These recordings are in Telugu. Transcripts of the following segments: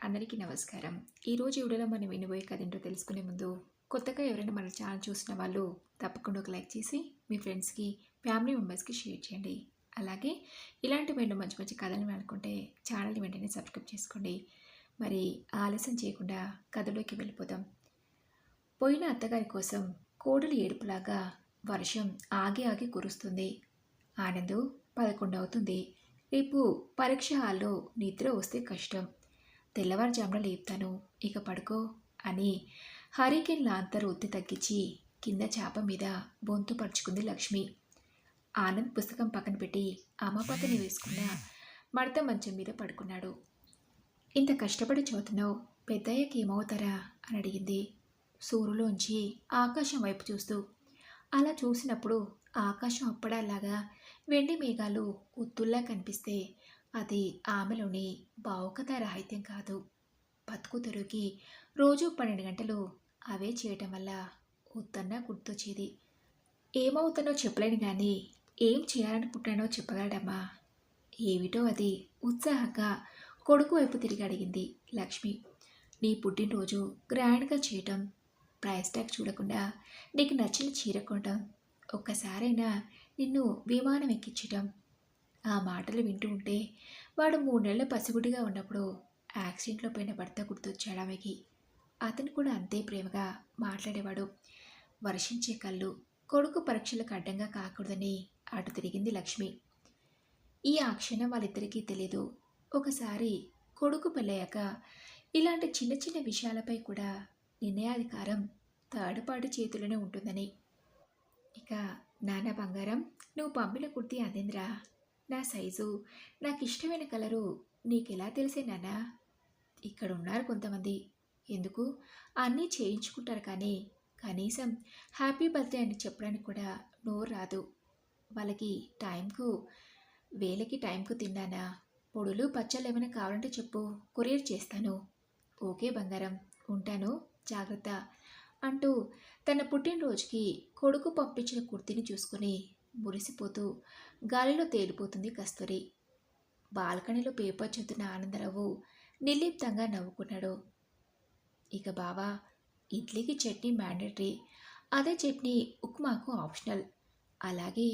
అందరికీ నమస్కారం. ఈరోజు ఈ వీడియోలో మనం వినబోయే కథ ఏంటో తెలుసుకునే ముందు, కొత్తగా ఎవరైనా మన ఛానల్ చూసిన వాళ్ళు తప్పకుండా ఒక లైక్ చేసి మీ ఫ్రెండ్స్‌కి, ఫ్యామిలీ మెంబర్స్‌కి షేర్ చేయండి. అలాగే ఇలాంటి మరెన్నో మంచి మంచి కథలు వినాలనుకుంటే ఛానల్‌ని వెంటనే సబ్స్క్రైబ్ చేసుకోండి. మరి ఆలస్యం చేయకుండా కథలోకి వెళ్ళిపోదాం. పోయిన అత్తగారి కోసం కోడలి ఏడుపులాగా వర్షం ఆగి ఆగి కురుస్తుంది. ఆనందు 11 అవుతుంది. రేపు పరీక్ష హాల్లో నిద్ర వస్తే కష్టం. తెల్లవారుజామున లేపుతాను, ఇక పడుకో అని హరికేన్ లాంతరు ఒత్తి తగ్గించి కింద చాప మీద బొంతు పరుచుకుంది లక్ష్మి. ఆనంద్ పుస్తకం పక్కన పెట్టి అమ్మ పక్కన వేసుకున్న మడత మంచం మీద పడుకున్నాడు. ఇంత కష్టపడి చదువుతున్నావు, పెద్దయ్యకి ఏమవుతారా అని అడిగింది సూరులోంచి ఆకాశం వైపు చూస్తూ. అలా చూసినప్పుడు ఆకాశం అప్పడాలాగా వెండి మేఘాలు ఉత్తుల్లా కనిపిస్తే అది ఆమెలోని భావుకత రాహిత్యం కాదు. బతుకు తెరువుకి రోజు 12 గంటలు అవే చేయటం వల్ల ఉత్తన్నా గుర్తొచ్చేది. ఏమవుతానో చెప్పలేను కానీ ఏం చేయాలనుకుంటానో చెప్పగలడమ్మా. ఏమిటో అది ఉత్సాహంగా కొడుకు వైపు తిరిగి అడిగింది లక్ష్మి. నీ పుట్టినరోజు గ్రాండ్గా చేయటం, ప్రైస్ ట్యాగ్ చూడకుండా నీకు నచ్చిన చీర కొనటం, ఒక్కసారైనా నిన్ను విమానం ఎక్కించటం. ఆ మాటలు వింటూ ఉంటే వాడు 3 నెలల పసిగుడిగా ఉన్నప్పుడు యాక్సిడెంట్లో పోయిన భర్త గుర్తొచ్చాడు ఆమెకి. అతను కూడా అంతే ప్రేమగా మాట్లాడేవాడు. వర్షించే కళ్ళు కొడుకు పరీక్షలకు అడ్డంగా కాకూడదని అటు తిరిగింది లక్ష్మి. ఆ క్షణం వాళ్ళిద్దరికీ తెలీదు, ఒకసారి కొడుకు పెళ్ళయ్యాక ఇలాంటి చిన్న చిన్న విషయాలపై కూడా నిర్ణయాధికారం థర్డ్ పార్టీ చేతిలోనే ఉంటుందని. ఇక నాన్న బంగారం, నువ్వు పంపిన కుర్తీ అందిందిరా. నా సైజు, నాకు ఇష్టమైన కలరు నీకెలా తెలిసే నాన్నా? ఇక్కడ ఉన్నారు కొంతమంది, ఎందుకు అన్నీ చేయించుకుంటారు కానీ కనీసం హ్యాపీ బర్త్డే అని చెప్పడానికి కూడా నోరు రాదు. వాళ్ళకి టైంకు వేళకి టైంకు తిన్నానా? పొడులు పచ్చళ్ళు ఏమైనా కావాలంటే చెప్పు, కొరియర్ చేస్తాను. ఓకే బంగారం, ఉంటాను, జాగ్రత్త అంటూ తన పుట్టినరోజుకి కొడుకు పంపించిన కుర్తీని చూసుకుని మురిసిపోతూ గాలిలో తేలిపోతుంది కస్తూరి. బాల్కనీలో పేపర్ చదువుతున్న ఆనందరావు నిర్లిప్తంగా నవ్వుకున్నాడు. ఇక బావా, ఇడ్లీకి చట్నీ మ్యాండేటరీ, అదే చట్నీ ఉప్మాకు ఆప్షనల్. అలాగే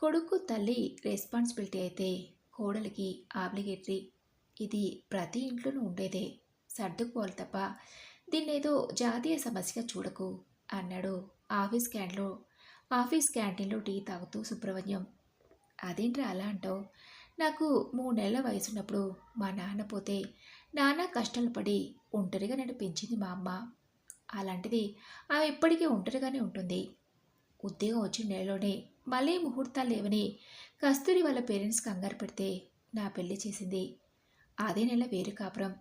కొడుకు తల్లి రెస్పాన్సిబిలిటీ అయితే కోడలికి ఆబ్లిగేటరీ. ఇది ప్రతి ఇంట్లోనూ ఉండేదే, సర్దుకుపోవాలి తప్ప దీన్నేదో జాతీయ సమస్యగా చూడకు అన్నాడు ఆఫీస్ క్యాంటీన్లో టీ తాగుతూ సుబ్రహ్మణ్యం. అదేంట్రా అలా అంటావు? నాకు 3 నెలల వయసున్నప్పుడు మా నాన్న పోతే నాన్న కష్టాలు పడి ఒంటరిగా నన్ను పెంచింది మా అమ్మ. అలాంటిది ఆమె ఇప్పటికీ ఒంటరిగానే ఉంటుంది. ఉద్యోగం వచ్చిన నెలలోనే మళ్ళీ ముహూర్తాలు లేవని కస్తూరి వాళ్ళ పేరెంట్స్ కంగారు పెడితే నా పెళ్లి చేసింది. అదే నెల వేరు కాపురం.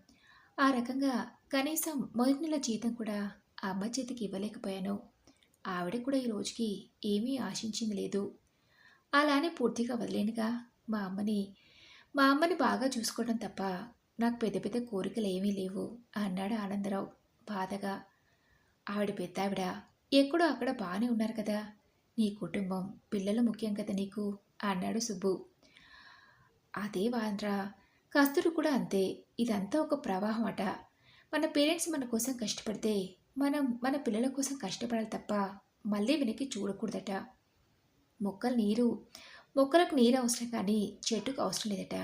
ఆ రకంగా కనీసం మొదటి నెల జీతం కూడా అమ్మ చేతికి ఇవ్వలేకపోయాను. ఆవిడ కూడా ఈ రోజుకి ఏమీ ఆశించింది లేదు. అలానే పూర్తిగా వదిలేనుగా మా అమ్మని బాగా చూసుకోవడం తప్ప నాకు పెద్ద పెద్ద కోరికలు ఏమీ లేవు అన్నాడు ఆనందరావు బాధగా. ఆవిడ పెద్దావిడ, ఎక్కడో అక్కడ బాగానే ఉన్నారు కదా, నీ కుటుంబం పిల్లలు ముఖ్యం కదా నీకు అన్నాడు సుబ్బు. అదే వాన్రా, కస్తూరి కూడా అంతే. ఇదంతా ఒక ప్రవాహం అట. మన పేరెంట్స్ మన కోసం కష్టపడితే మనం మన పిల్లల కోసం కష్టపడాలి తప్ప మళ్ళీ వెనక్కి చూడకూడదట. మొక్కలకు నీరు అవసరం కానీ చెట్టుకు అవసరం లేదట.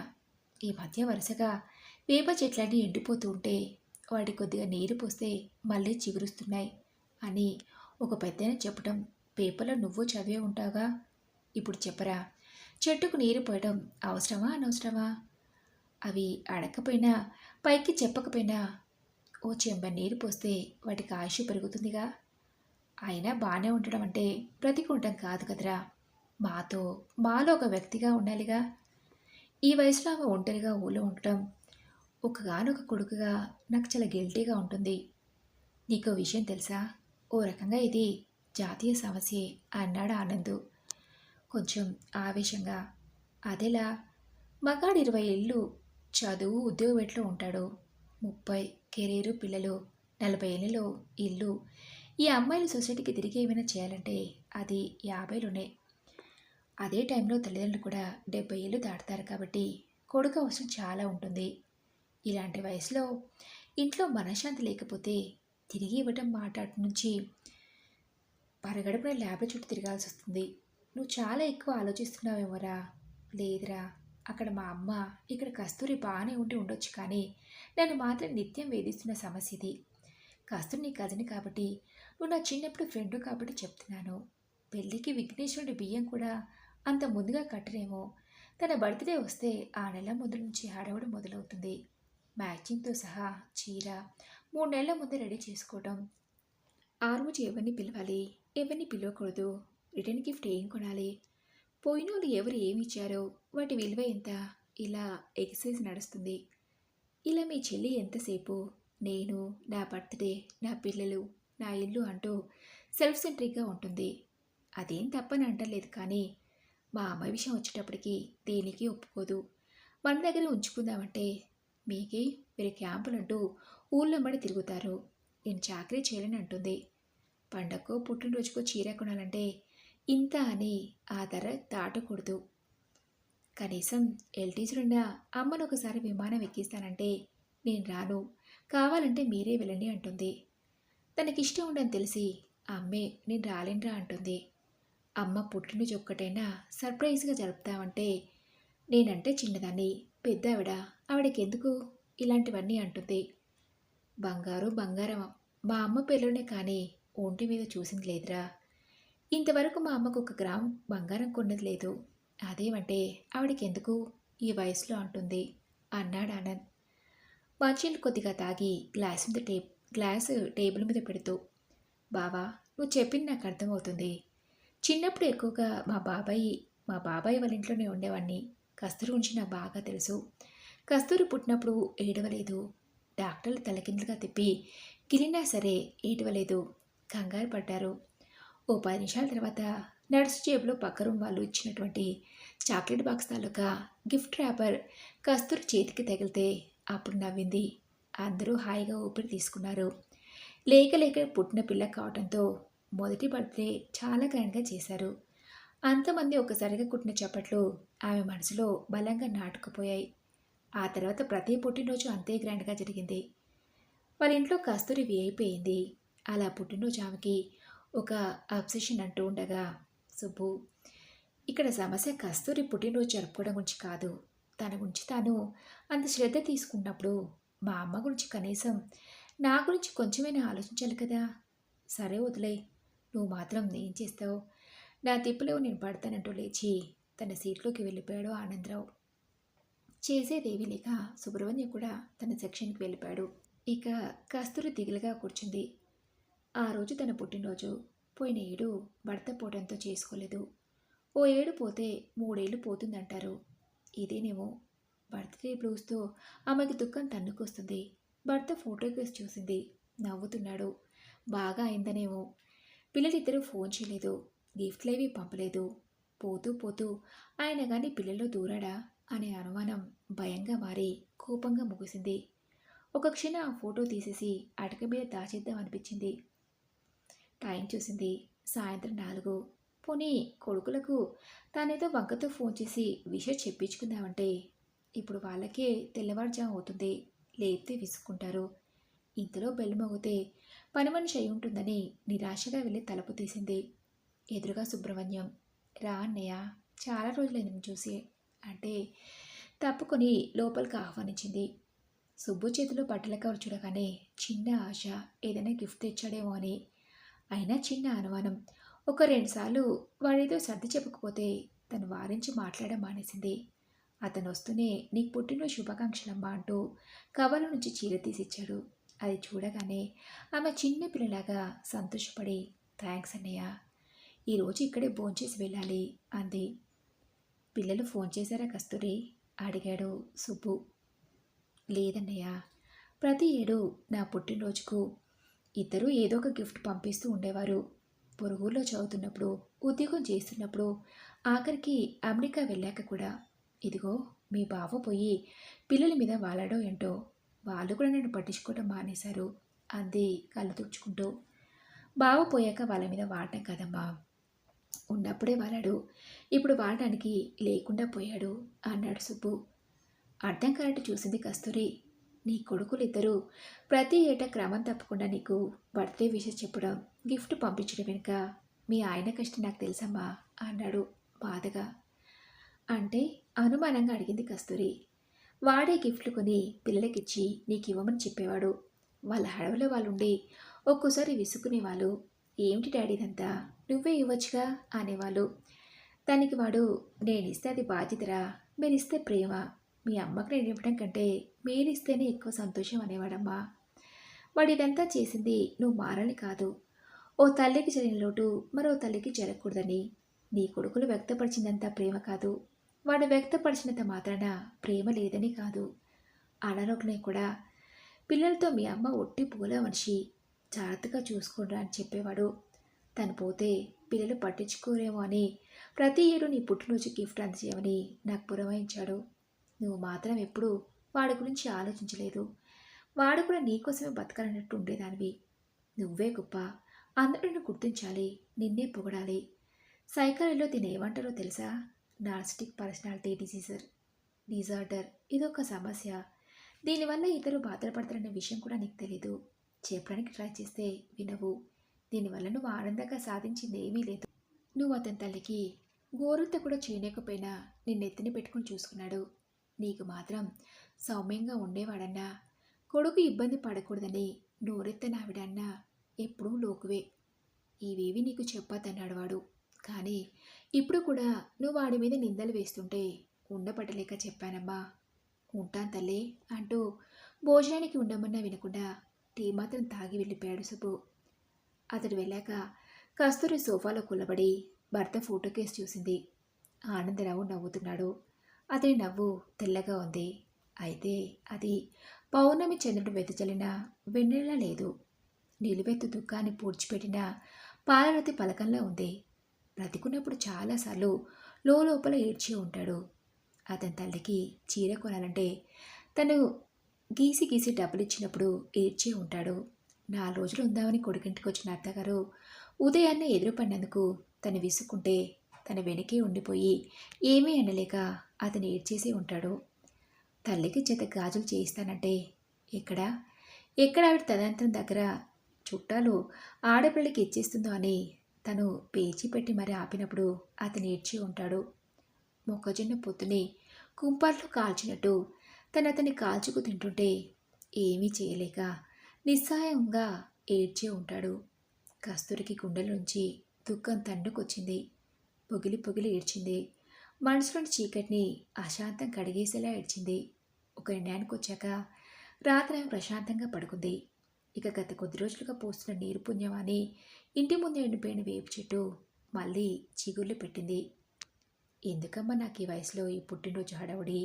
ఈ మధ్య వరుసగా వేప చెట్లన్నీ ఎండిపోతూ ఉంటే వాటి కొద్దిగా నీరు పోస్తే మళ్ళీ చిగురుస్తున్నాయి అని ఒక పెద్దన చెప్పడం పేపర్లో నువ్వు చదివే ఉంటావుగా. ఇప్పుడు చెప్పరా, చెట్టుకు నీరు పోయడం అవసరమా అనవసరమా? అవి అడగకపోయినా పైకి చెప్పకపోయినా ఓ చెంబ నీరు పోస్తే వాటికి ఆయుష్ పెరుగుతుందిగా. అయినా బాగానే ఉండడం అంటే బ్రతికుండటం కాదు కదరా. మాలో ఒక వ్యక్తిగా ఉండాలిగా. ఈ వయసులో ఆమె ఒంటరిగా ఊళ్ళో ఉండటం ఒకగానొక కొడుకుగా నాకు చాలా గిల్టీగా ఉంటుంది. నీకో విషయం తెలుసా? ఓ రకంగా ఇది జాతీయ సమస్యే అన్నాడు ఆనందు కొంచెం ఆవేశంగా. అదెలా? మగాడు 20 ఏళ్ళు చదువు ఉద్యోగంలో ఉంటాడు, 30 కెరీరు, పిల్లలు, 40 ఏళ్ళలో ఇల్లు. ఈ అమ్మాయిలు సొసైటీకి తిరిగి ఏమైనా చేయాలంటే అది 50లోనే. అదే టైంలో తల్లిదండ్రులు కూడా 70 ఏళ్ళు దాటుతారు కాబట్టి కొడుకు అవసరం చాలా ఉంటుంది. ఇలాంటి వయసులో ఇంట్లో మనశ్శాంతి లేకపోతే తిరిగి ఇవ్వటం మాట నుంచి పరగడుపున ల్యాబ్ల చుట్టూ తిరగాల్సి వస్తుంది. నువ్వు చాలా ఎక్కువ ఆలోచిస్తున్నావేమోరా. లేదురా, అక్కడ మా అమ్మ, ఇక్కడ కస్తూరి బాగానే ఉండి ఉండొచ్చు, కానీ నన్ను మాత్రం నిత్యం వేధిస్తున్న సమస్య ఇది. కస్తూరి నీ కజిన్ కాబట్టి, నువ్వు నా చిన్నప్పుడు ఫ్రెండు కాబట్టి చెప్తున్నాను. పెళ్ళికి విఘ్నేశ్వరుడి బియ్యం కూడా అంత ముందుగా కట్టరేమో. తన బర్త్డే వస్తే ఆ నెల ముందు నుంచి హడావుడి మొదలవుతుంది. మ్యాచింగ్తో సహా చీర 3 నెలల ముందే రెడీ చేసుకోవడం. ఆ రోజు ఎవరిని పిలవాలి, ఎవరిని పిలవకూడదు, రిటర్న్ గిఫ్ట్ ఏం కొనాలి, పోయినోళ్ళు ఎవరు ఏమి ఇచ్చారో, వాటి విలువ ఎంత, ఇలా ఎక్సైజ్ నడుస్తుంది. ఇలా మీ చెల్లి ఎంతసేపు నేను, నా బర్త్డే, నా పిల్లలు, నా ఇల్లు అంటూ సెల్ఫ్ సెంట్రిక్గా ఉంటుంది. అదేం తప్పని అంటలేదు, కానీ మా అమ్మ విషయం వచ్చేటప్పటికి దేనికి ఒప్పుకోదు. మన దగ్గర ఉంచుకుందామంటే మీకే మీరు క్యాంపులంటూ ఊళ్ళో మడి తిరుగుతారు. నేను చాకరీ చేయలేని అంటుంది. పండగకో పుట్టినరోజుకో చీర కొనాలంటే ఇంత అని ఆ ధర దాటకూడదు. కనీసం ఎల్టీసీలున్న అమ్మను ఒకసారి విమానం ఎక్కిస్తానంటే నేను రాను, కావాలంటే మీరే వెళ్ళండి అంటుంది. తనకిష్టం ఉండని తెలిసి అమ్మే నేను రాలేనురా అంటుంది. అమ్మ పుట్టినరోజు ఒక్కటైనా సర్ప్రైజ్గా జరుపుతామంటే నేనంటే చిన్నదాన్ని, పెద్దావిడ, ఆవిడకెందుకు ఇలాంటివన్నీ అంటుంది. బంగారు బంగారం మా అమ్మ పేరులోనే కానీ ఒంటి మీద చూసింది లేదురా. ఇంతవరకు మా అమ్మకు 1 గ్రామ్ బంగారం కొన్నది లేదు. అదేమంటే ఆవిడకెందుకు ఈ వయసులో అంటుంది అన్నాడు ఆనంద్. మంచినీళ్ళు కొద్దిగా తాగి గ్లాసు టేబుల్ మీద పెడుతూ, బావా, నువ్వు చెప్పింది నాకు అర్థమవుతుంది. చిన్నప్పుడు ఎక్కువగా మా బాబాయ్ వాళ్ళ ఇంట్లోనే ఉండేవాడిని. కస్తూరి గురించి నాకు బాగా తెలుసు. కస్తూరి పుట్టినప్పుడు ఏడవలేదు. డాక్టర్లు తలకిందులుగా తిప్పి గిరినా సరే ఏడవలేదు. కంగారు పడ్డారు. ఓ 10 నిమిషాల తర్వాత నర్సు జేబులో పక్క రూమ్ వాళ్ళు ఇచ్చినటువంటి చాక్లెట్ బాక్స్ తాలూకా గిఫ్ట్ ర్యాపర్ కస్తూరి చేతికి తగిలితే అప్పుడు నవ్వింది. అందరూ హాయిగా ఊపిరి తీసుకున్నారు. లేక లేక పుట్టిన పిల్ల కావడంతో మొదటి బర్త్డే చాలా గ్రాండ్గా చేశారు. అంతమంది ఒక్కసారిగా కుట్టిన చప్పట్లు ఆమె మనసులో బలంగా నాటుకుపోయాయి. ఆ తర్వాత ప్రతి పుట్టినరోజు అంతే గ్రాండ్గా జరిగింది. వాళ్ళ ఇంట్లో కస్తూరి అయిపోయింది. అలా పుట్టినరోజు ఆమెకి ఒక అబ్సెషన్ అంటూ ఉండగా, సుబ్బు, ఇక్కడ సమస్య కస్తూరి పుట్టినరోజు జరుపుకోవడం గురించి కాదు, తన గురించి తాను అంత శ్రద్ధ తీసుకున్నప్పుడు మా అమ్మ గురించి కనీసం నా గురించి కొంచెమైనా ఆలోచించాలి కదా. సరే వదిలే, నువ్వు మాత్రం ఏం చేస్తావు, నా తిప్పులో నేను పడతానంటూ లేచి తన సీట్లోకి వెళ్ళిపోయాడు ఆనందరావు. చేసేదేమీ లేక సుబ్రహ్మణ్యం కూడా తన సెక్షన్కి వెళ్ళిపోయాడు. ఇక కస్తూరి దిగులుగా కూర్చుంది. ఆ రోజు తన పుట్టినరోజు. పోయిన ఏడు భర్త పోవడంతో చేసుకోలేదు. ఓ ఏడు పోతే 3 ఏళ్ళు పోతుందంటారు. ఇదేనేమో. బర్త్డే బ్లూస్తో ఆమెకి దుఃఖం తన్నుకొస్తుంది. భర్త ఫోటోకి వేసి చూసింది. నవ్వుతున్నాడు. బాగా అయిందనేమో. పిల్లలిద్దరూ ఫోన్ చేయలేదు, గిఫ్ట్లేవి పంపలేదు. పోతూ పోతూ ఆయన కానీ పిల్లల్లో దూరాడా అనే అనుమానం భయంగా మారి కోపంగా ముగిసింది. ఒక క్షణం ఆ ఫోటో తీసేసి అటక మీద దాచేద్దాం అనిపించింది. టైం చూసింది. సాయంత్రం 4. పోనీ కొడుకులకు తానేదో వంకతో ఫోన్ చేసి విషయం చెప్పించుకుందామంటే ఇప్పుడు వాళ్ళకే తెల్లవారుజాము అవుతుంది. లేపితే విసుక్కుంటారు. ఇంతలో బెల్ మోగితే పని మనిషి అయి ఉంటుందని నిరాశగా వెళ్ళి తలుపు తీసింది. ఎదురుగా సుబ్రహ్మణ్యం. రా అన్నయ్య, చాలా రోజులైంది నేను చూసి అంటే తప్పుకొని లోపలికి ఆహ్వానించింది. సుబ్బు చేతిలో బట్టల కవర్ చూడగానే చిన్న ఆశ, ఏదైనా గిఫ్ట్ తెచ్చాడేమో అని. అయినా చిన్న అనుమానం. 1-2 సార్లు వాడేదో సర్ది చెప్పకపోతే తను వారించి మాట్లాడడం మానేసింది. అతను వస్తూనే నీకు పుట్టినరోజు శుభాకాంక్షలమ్మా అంటూ కవర్ల నుంచి చీర తీసిచ్చాడు. అది చూడగానే ఆమె చిన్న పిల్లలాగా సంతోషపడి, థ్యాంక్స్ అన్నయ్య, ఈరోజు ఇక్కడే భోంచేసి వెళ్ళాలి అంది. పిల్లలు ఫోన్ చేశారా కస్తూరి అడిగాడు సుబ్బు. లేదన్నయ్య, ప్రతి ఏడు నా పుట్టినరోజుకు ఇద్దరూ ఏదో ఒక గిఫ్ట్ పంపిస్తూ ఉండేవారు. పొరుగుల్లో చదువుతున్నప్పుడు, ఉద్యోగం చేస్తున్నప్పుడు, ఆఖరికి అమెరికా వెళ్ళాక కూడా. ఇదిగో మీ బావ పోయి పిల్లల మీద వాలాడో ఏంటో, వాళ్ళు కూడా నన్ను పట్టించుకోవడం మానేశారు అంది కళ్ళు తుడుచుకుంటూ. బావ పోయాక వాళ్ళ మీద వాడటం కదమ్మా, ఉన్నప్పుడే వాలాడు, ఇప్పుడు వాడడానికి లేకుండా పోయాడు అన్నాడు సుబ్బు. అర్థం కానట్టు చూసింది కస్తూరి. నీ కొడుకులిద్దరూ ప్రతి ఏటా క్రమం తప్పకుండా నీకు బర్త్డే విషెస్ చెప్పడం, గిఫ్ట్ పంపించడం వెనుక మీ ఆయన కష్టం నాకు తెలుసమ్మా అన్నాడు బాధగా. అంటే అనుమానంగా అడిగింది కస్తూరి. వాడే గిఫ్ట్లు కొని పిల్లలకిచ్చి నీకు ఇవ్వమని చెప్పేవాడు. వాళ్ళ హడవలో వాళ్ళుండి ఒక్కోసారి విసుక్కునేవాళ్ళు. ఏమిటి డాడీ ఇదంతా, నువ్వే ఇవ్వచ్చుగా అనేవాళ్ళు. దానికి వాడు, నేనిస్తే అది బాధ్యతరా, మీరిస్తే ప్రేమ, మీ అమ్మకు నేను ఇవ్వడం కంటే మీరిస్తేనే ఎక్కువ సంతోషం అనేవాడమ్మా. వాడు ఇదంతా చేసింది నువ్వు మారాలి కాదు, ఓ తల్లికి జరిగిన లోటు మరో తల్లికి జరగకూడదని. నీ కొడుకులు వ్యక్తపరిచినంత ప్రేమ కాదు, వాడు వ్యక్తపరిచినంత మాత్రాన ప్రేమ లేదని కాదు. అనారోగ్యం కూడా పిల్లలతో మీ అమ్మ ఒట్టి పూల మనిషి, జాగ్రత్తగా చూసుకోండి అని చెప్పేవాడు. తను పోతే పిల్లలు పట్టించుకోరేమో అని ప్రతి ఏడు నీ పుట్టినరోజు గిఫ్ట్ అందజేయమని నాకు పురమాయించాడు. నువ్వు మాత్రం ఎప్పుడూ వాడి గురించి ఆలోచించలేదు. వాడు కూడా నీకోసమే బతకాలన్నట్టు ఉండేదానివి. నువ్వే గొప్ప, అందరూ నిన్ను గుర్తించాలి, నిన్నే పొగడాలి. సైకాలజీలో దీన్ని ఏమంటారో తెలుసా? Narcissistic personality disorder. ఇదొక సమస్య. దీనివల్ల ఇతరులు బాధపడతారనే విషయం కూడా నీకు తెలీదు. చెప్పడానికి ట్రై చేస్తే వినవు. దీనివల్ల నువ్వు ఆనందంగా సాధించింది ఏమీ లేదు. నువ్వు అతని తల్లికి గోరంత కూడా చేయలేకపోయినా నిన్నెత్తిన పెట్టుకుని చూసుకున్నాడు. నీకు మాత్రం సౌమ్యంగా ఉండేవాడన్నా, కొడుకు ఇబ్బంది పడకూడదని నోరెత్తనావిడన్నా ఎప్పుడూ లోకువే. ఇవేవి నీకు చెప్పొద్దన్నాడు వాడు. కానీ ఇప్పుడు కూడా నువ్వు వాడి మీద నిందలు వేస్తుంటే ఉండపడలేక చెప్పానమ్మా. ఉంటాను తల్లి అంటూ భోజనానికి ఉండమన్నా వినకుండా టీ మాత్రం తాగి వెళ్ళిపోయాడు సుబ్బు. అతడు వెళ్ళాక కస్తూరి సోఫాలో కూలబడి భర్త ఫోటో కేసు చూసింది. ఆనందరావు నవ్వుతున్నాడు. అతని నవ్వు తెల్లగా ఉంది. అయితే అది పౌర్ణమి చంద్రుడు వెదజల్లిన వెన్నెల లేదు. నిలువెత్తు దుఃఖాన్ని పూడ్చిపెట్టిన పాలరతి పలకంలా ఉంది. బ్రతికున్నప్పుడు చాలాసార్లు లోపల ఏడ్చి ఉంటాడు. అతని తల్లికి చీర కొనాలంటే తను గీసి గీసి డబ్బులు ఇచ్చినప్పుడు ఏడ్చే ఉంటాడు. 4 రోజులు ఉందామని కొడుకింటికి వచ్చిన అత్తగారు ఉదయాన్నే ఎదురుపడినందుకు తను విసుక్కుంటే తన వెనకే ఉండిపోయి ఏమీ అనలేక అతను ఏడ్చేసే ఉంటాడు. తల్లికి చేత గాజులు చేయిస్తానంటే ఎక్కడ ఆవిడ తదంతరం దగ్గర చుట్టాలు ఆడపిల్లకి ఇచ్చేస్తుందో అని తను పేచీ పెట్టి మరి ఆపినప్పుడు అతను ఏడ్చి ఉంటాడు. మొక్కజొన్న పొత్తుని కుంపార్లో కాల్చినట్టు అతన్ని కాల్చుకు తింటుంటే ఏమీ చేయలేక నిస్సహాయంగా ఏడ్చే ఉంటాడు. కస్తూరికి గుండెలోంచి దుఃఖం తండ్రికొచ్చింది. పొగిలి పొగిలి ఏడ్చింది. మనసులోని చీకటిని అశాంతం కడిగేసేలా ఏడ్చింది. ఒక నిర్ణయానికి వచ్చాక రాత్రి ప్రశాంతంగా పడుకుంది. ఇక గత కొద్ది రోజులుగా పోస్తున్న నీరు పుణ్యమాని ఇంటి ముందు ఎండిపోయిన వేపు చెట్టు మళ్ళీ చిగుర్లు పెట్టింది. ఎందుకమ్మా నాకు ఈ వయసులో ఈ పుట్టినరోజు హడావుడి,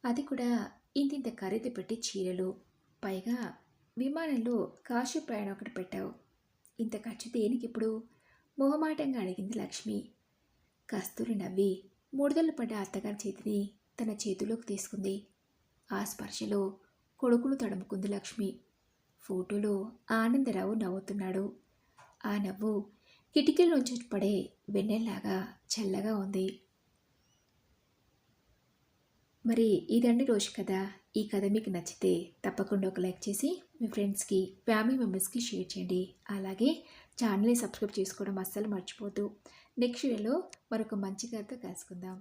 అది కూడా ఇంతింత ఖరీదు పెట్టి చీరలు, పైగా విమానంలో కాశీ ప్రయాణం ఒకటి పెట్టావు, ఇంత ఖర్చు దేనికిప్పుడు మొహమాటంగా అడిగింది లక్ష్మి. కస్తూరి నవ్వి ముడతలు పడ్డ అత్తగారి చేతిని తన చేతిలోకి తీసుకుంది. ఆ స్పర్శలో కొడుకును తడుముకుంది లక్ష్మి. ఫోటోలో ఆనందరావు నవ్వుతున్నాడు. ఆ నవ్వు కిటికీలోంచి పడే వెన్నెల్లాగా చల్లగా ఉంది. మరి ఇదండి రోజు కథ. ఈ కథ మీకు నచ్చితే తప్పకుండా ఒక లైక్ చేసి మీ ఫ్రెండ్స్కి, ఫ్యామిలీ మెంబర్స్కి షేర్ చేయండి. అలాగే ఛానల్ని సబ్స్క్రైబ్ చేసుకోవడం అస్సలు మర్చిపోవద్దు. నెక్స్ట్ వీడియోలో మరొక మంచి కథతో కలుసుకుందాం.